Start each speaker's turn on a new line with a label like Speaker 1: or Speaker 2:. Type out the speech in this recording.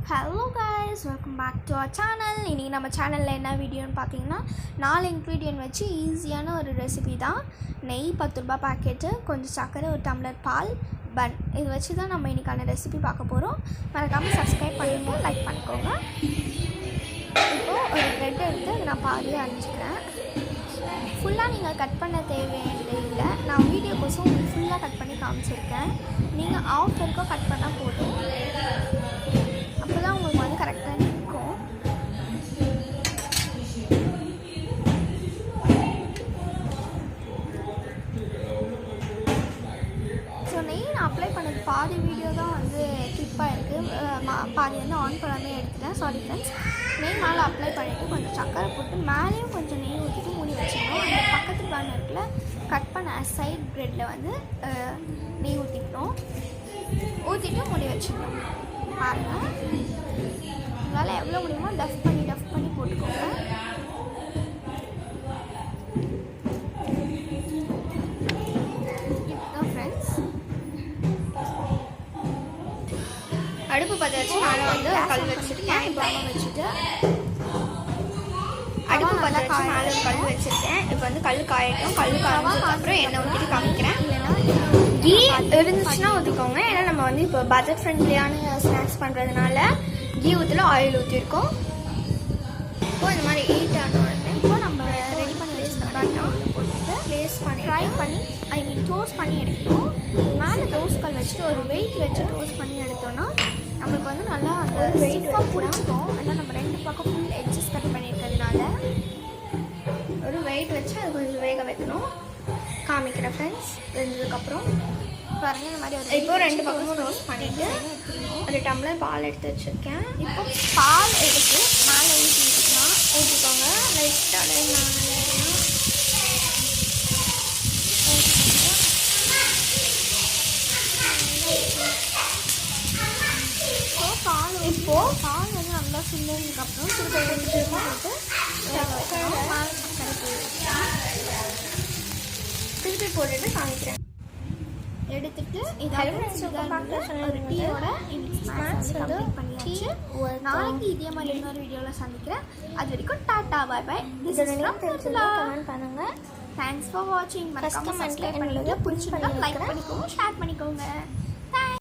Speaker 1: Hello guys, welcome back to our channel. இன்றைக்கி நம்ம சேனலில் என்ன வீடியோன்னு பார்த்தீங்கன்னா 4 இன்க்ரீடியன்ட் வச்சு ஈஸியான ஒரு ரெசிபி தான். நெய் 10 ரூபா பாக்கெட்டு, கொஞ்சம் சர்க்கரை, ஒரு டம்ளர் பால், பன், இது வச்சு தான் நம்ம இன்றைக்கான ரெசிபி பார்க்க போகிறோம். மறக்காமல் சப்ஸ்கிரைப் பண்ணிடுங்க, லைக் பண்ணிக்கோங்க. இப்போது ஒரு ப்ரெட் எடுத்து நான் பாதியாக அரைஞ்சிக்கிறேன். ஃபுல்லாக நீங்கள் கட் பண்ண தேவையில்லை, நான் வீடியோக்கோசம் உங்களுக்கு ஃபுல்லாக கட் பண்ணி காமிச்சிருக்கேன். நீங்கள் ஆஃப் வரைக்கும் கட் பண்ணால் போதும், அப்போ தான் உங்களுக்கு வந்து கரெக்டாக இருக்கும். ஸோ நெய் நான் அப்ளை பண்ணது பாதி வீடியோ தான் வந்து கிளிப்பாக இருக்குது, பாதி வந்து ஆன் பண்ணாமே எடுத்துட்டேன், சாரி ஃப்ரெண்ட்ஸ். நெய் மேலே அப்ளை பண்ணிவிட்டு கொஞ்சம் சக்கரை போட்டு மேலேயும் கொஞ்சம் நெய் ஊற்றிட்டு மூடி வச்சுக்கணும். அந்த பக்கத்து பர்னரில் கட் பண்ண சைட் ப்ரெட்டில் வந்து நெய் ஊற்றிக்கணும், ஊற்றிட்டு மூடி வச்சுக்கணும். பாருங்கள், உங்களால் எவ்வளோ முடியுமோ டஃப் பண்ணி போட்டுக்கோங்க. இதுதான் ஃப்ரெண்ட்ஸ். அடுப்பு பற்ற வச்சு மேலே வந்து கல் வச்சுருக்கேன். இப்போ வச்சுட்டு அடுப்பு பற்ற வச்சு மேலே ஒரு கல் வச்சுருக்கேன். இப்போ வந்து கல் காயட்டும். கல் காய்ச்சதுக்கப்புறம் எண்ணெய் ஊற்றிட்டு காமிக்கிறேன். இல்லைன்னா கீ இருந்துச்சுன்னா ஊற்றிக்கோங்க. ஏன்னா நம்ம வந்து இப்போ பட்ஜெட் ஃப்ரெண்ட்லியான ஸ்நாக்ஸ் பண்ணுறதுனால கீ ஊற்றில ஆயில் ஊற்றிருக்கோம். இப்போ இந்த மாதிரி ஹீட் ஆன உடனே இப்போ நம்ம ரெடி பண்ணி வச்சுருந்த பட்டர் போட்டு ஃப்ரை பண்ணி டோஸ்ட் பண்ணி எடுக்கணும். மேலே தோசைக்கல் வச்சுட்டு ஒரு வெயிட் வச்சு டோஸ்ட் பண்ணி எடுத்தோன்னா நம்மளுக்கு வந்து நல்லா அந்த வெயிட்டாக பிடிச்சிக்கும். ஆனால் நம்ம 2 பக்கம் ஃபுல் எட்ஜஸ் கட் பண்ணியிருக்கிறதுனால ஒரு வெயிட் வச்சு அது கொஞ்சம் வேக வைக்கணும். காமிக்கிறேன் ஃப்ரெண்ட்ஸ். வெந்ததுக்கப்புறம் பாருங்கள், இந்த மாதிரி இப்போ 2 பக்கமும் ரோஸ்ட் பண்ணிவிட்டு ஒரு டம்ளர் பால் எடுத்து வச்சுருக்கேன். இப்போ பால் எடுத்து மேலே ஊற்றிக்கோங்க. லைட்டாக இப்போது பால் வந்து நல்லா சுண்டதுக்கப்புறம் திருப்பி போட்டுட்டு காமிக்கிறேன். எடுத்துட்டு ஒரு டீயோட ஸ்நாக்ஸ் வந்து பண்ணியாச்சு. நாளைக்கு இதே மாதிரி இன்னொரு வீடியோவில் சந்திக்கிறேன். அது வரைக்கும் டாட்டா, பாய் பாய். கமெண்ட் பண்ணுங்க. தேங்க்ஸ் ஃபார் வாட்சிங். மறக்காம சப்ஸ்கிரைப் பண்ணுங்க. பிடிச்சிருந்தா லைக் பண்ணிக்கோங்க, ஷேர் பண்ணிக்கோங்க.